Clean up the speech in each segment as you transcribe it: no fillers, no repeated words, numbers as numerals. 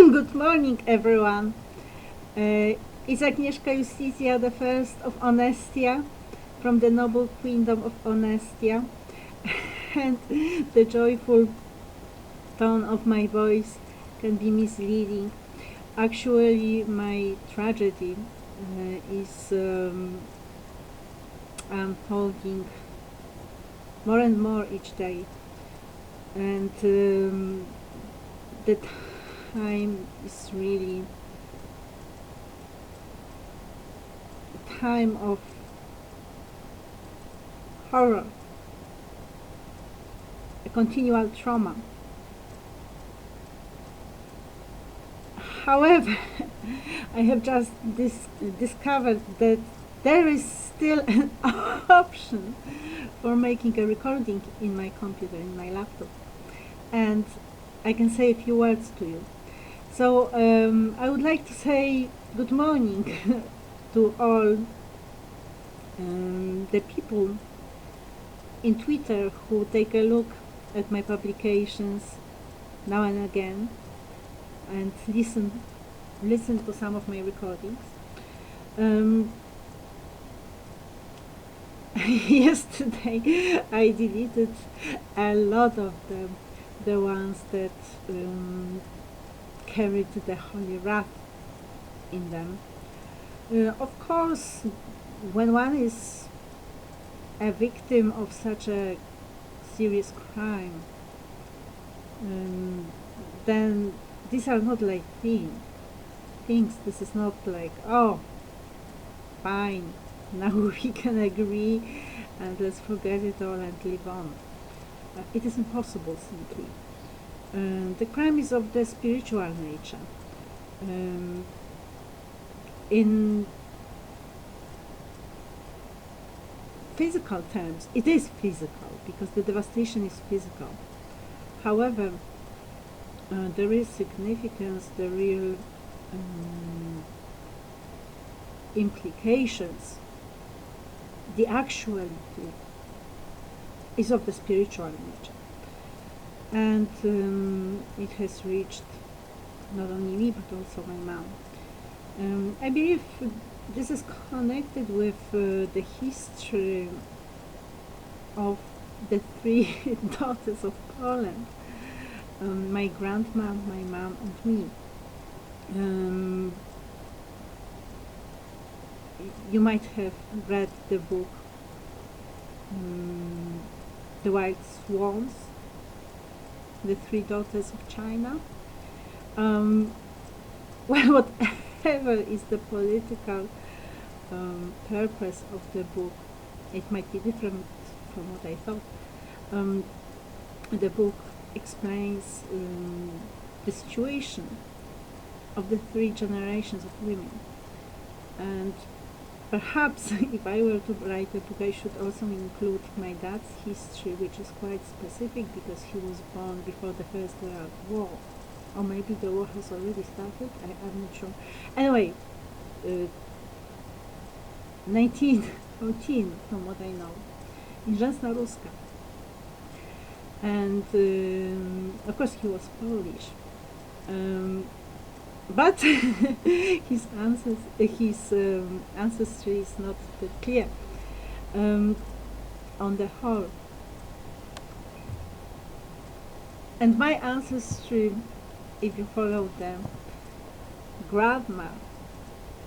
Good morning, everyone. It's Agnieszka Justizia, the first of Onestia, from the noble queendom of Onestia, and the joyful tone of my voice can be misleading. Actually, my tragedy is unfolding more and more each day, and the time is really a time of horror, a continual trauma. However, I have just discovered that there is still an option for making a recording in my computer, in my laptop, and I can say a few words to you. So I would like to say good morning to all the people in Twitter who take a look at my publications now and again and listen to some of my recordings. Yesterday I deleted a lot of them, the ones that carried the holy wrath in them. Of course, when one is a victim of such a serious crime, then these are not like things. This is not like, oh, fine, now we can agree and let's forget it all and live on. It is impossible, simply. The crime is of the spiritual nature. In physical terms, it is physical because the devastation is physical. However, there is significance, the real implications, the actuality is of the spiritual nature. And it has reached not only me but also my mom. I believe this is connected with the history of the three daughters of Poland, my grandma, my mom, and me. You might have read the book The White Swans, The Three Daughters of China. Well, whatever is the political purpose of the book, it might be different from what I thought. The book explains the situation of the three generations of women, and perhaps if I were to write a book, I should also include my dad's history, which is quite specific because he was born before the First World War, or maybe the war has already started, I'm not sure. Anyway, 1914, from what I know, in Jasna-Ruska. And of course he was Polish. But his ancestry is not that clear on the whole. And my ancestry, if you follow the grandma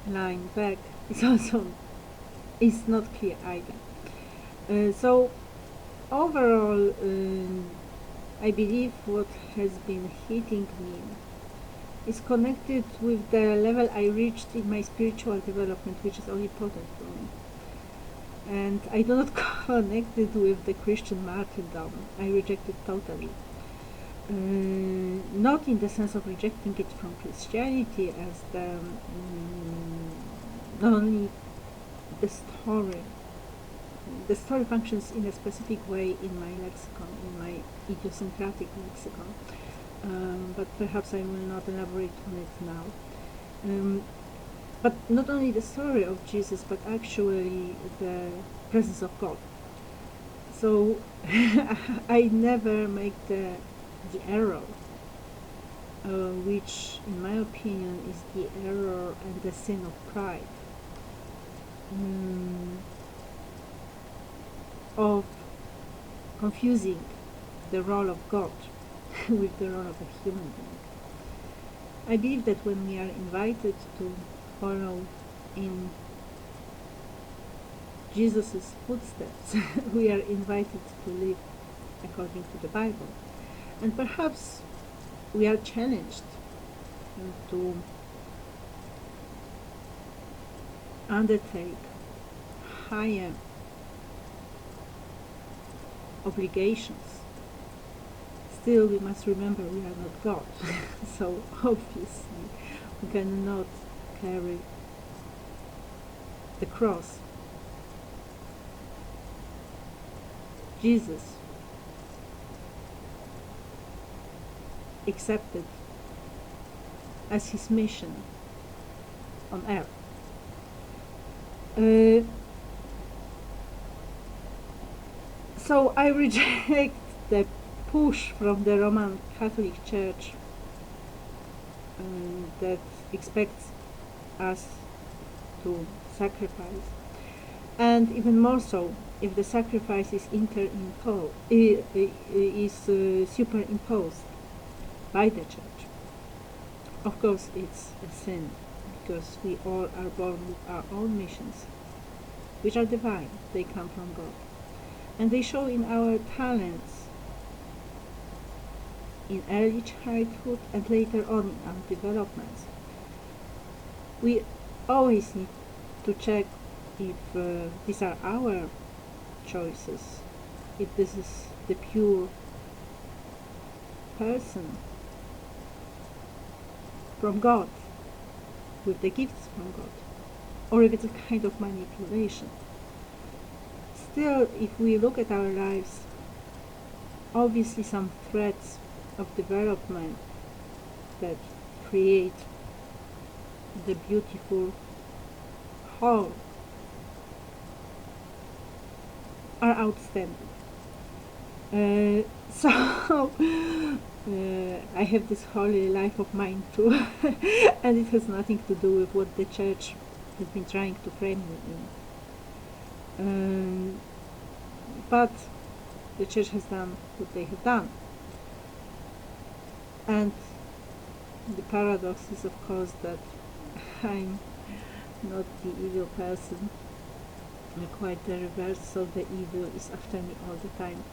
line back, is not clear either. So overall, I believe what has been hitting me is connected with the level I reached in my spiritual development, which is all important for me. And I do not connect it with the Christian martyrdom. I reject it totally. Not in the sense of rejecting it from Christianity as the not only the story functions in a specific way in my lexicon, in my idiosyncratic lexicon, but perhaps I will not elaborate on it now. But not only the story of Jesus, but actually the presence of God. So I never make the error which in my opinion is the error and the sin of pride, of confusing the role of God with the role of a human being. I believe that when we are invited to follow in Jesus' footsteps, we are invited to live according to the Bible. And perhaps we are challenged to undertake higher obligations. Still, we must remember we are not God. So obviously we cannot carry the cross. Jesus accepted as his mission on earth. So I reject the push from the Roman Catholic Church that expects us to sacrifice, and even more so if the sacrifice is superimposed by the Church. Of course, it's a sin, because we all are born with our own missions, which are divine. They come from God, and they show in our talents in early childhood and later on in our developments. We always need to check if these are our choices, if this is the pure person from God, with the gifts from God, or if it's a kind of manipulation. Still, if we look at our lives, obviously some threads of development that create the beautiful whole are outstanding. So I have this holy life of mine too, and it has nothing to do with what the Church has been trying to frame me in. But the Church has done what they have done. And the paradox is, of course, that I'm not the evil person, quite the reverse, so the evil is after me all the time.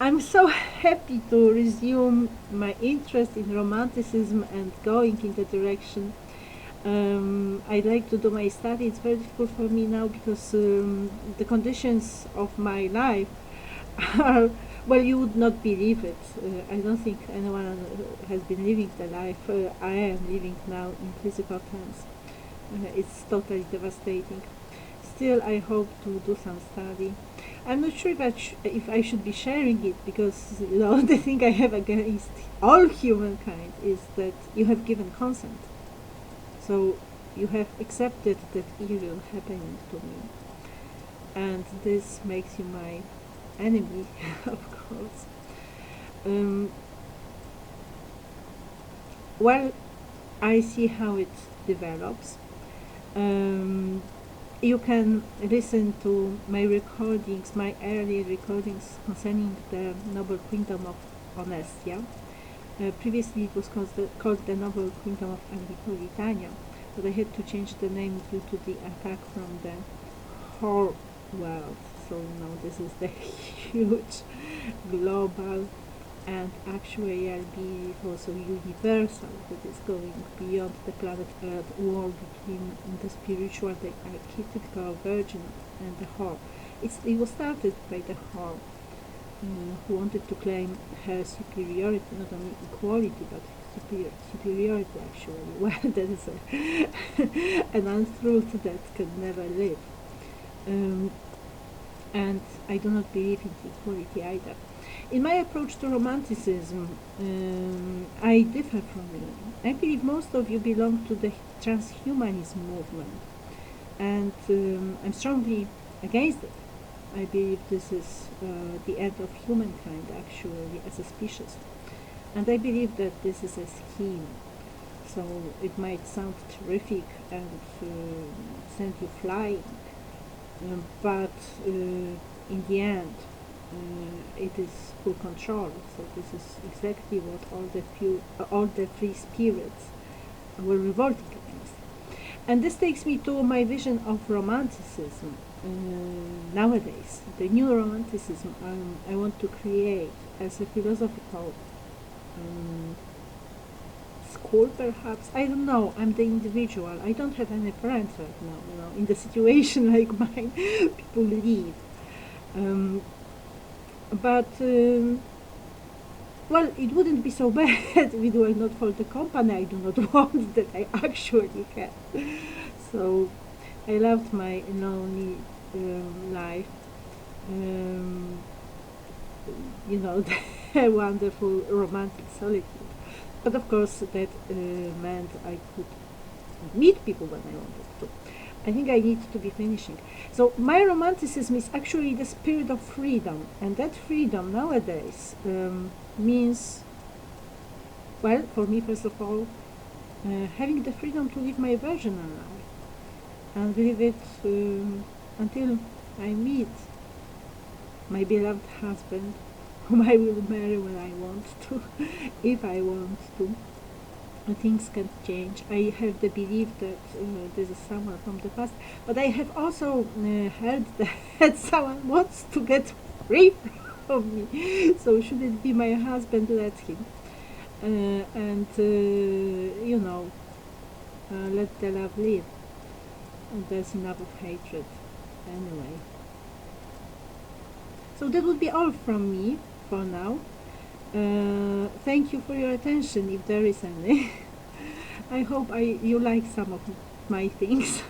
I'm so happy to resume my interest in Romanticism and going in that direction. I'd like to do my study. It's very difficult for me now because the conditions of my life are, well, you would not believe it. I don't think anyone has been living the life I am living now in physical terms. It's totally devastating. Still, I hope to do some study. I'm not sure if I should be sharing it, because the thing I have against all humankind is that you have given consent. So you have accepted that evil happening to me, and this makes you my enemy, of course. Well, I see how it develops. You can listen to my recordings, my early recordings concerning the Noble Queendom of Onestia. Previously it was called the Noble Queendom of Antipolitania, but I had to change the name due to the attack from the whole world. So now this is the huge global and actually I believe also universal, that is going beyond the planet Earth, war between the spiritual, the archetypical virgin and the whore. It was started by the whore, who wanted to claim her superiority, not only equality but superiority actually. Well, that is an untruth that can never live. And I do not believe in equality either. In my approach to Romanticism, I differ from you. I believe most of you belong to the transhumanism movement, and I'm strongly against it. I believe this is the end of humankind, actually, as a species. And I believe that this is a scheme. So it might sound terrific and send you flying, but in the end, it is full control. So this is exactly what all the free spirits were revolting against. And this takes me to my vision of romanticism nowadays. The new romanticism I want to create as a philosophical school, perhaps. I don't know. I'm the individual. I don't have any friends right now. In the situation like mine, people leave. But well, it wouldn't be so bad if it were not for the company I do not want that I actually have. So I loved my lonely life. Um, the wonderful romantic solitude. But of course, that meant I could meet people when I wanted to. I think I need to be finishing. So my romanticism is actually the spirit of freedom, and that freedom nowadays means, well, for me first of all, having the freedom to live my virginal life and live it until I meet my beloved husband, whom I will marry when I want to, if I want to. Things can change. I have the belief that this is someone from the past, but I have also heard that someone wants to get free from me. So should it be my husband, let him. And let the love live. And there's enough of hatred anyway. So that would be all from me for now. Thank you for your attention, if there is any. I hope you like some of my things.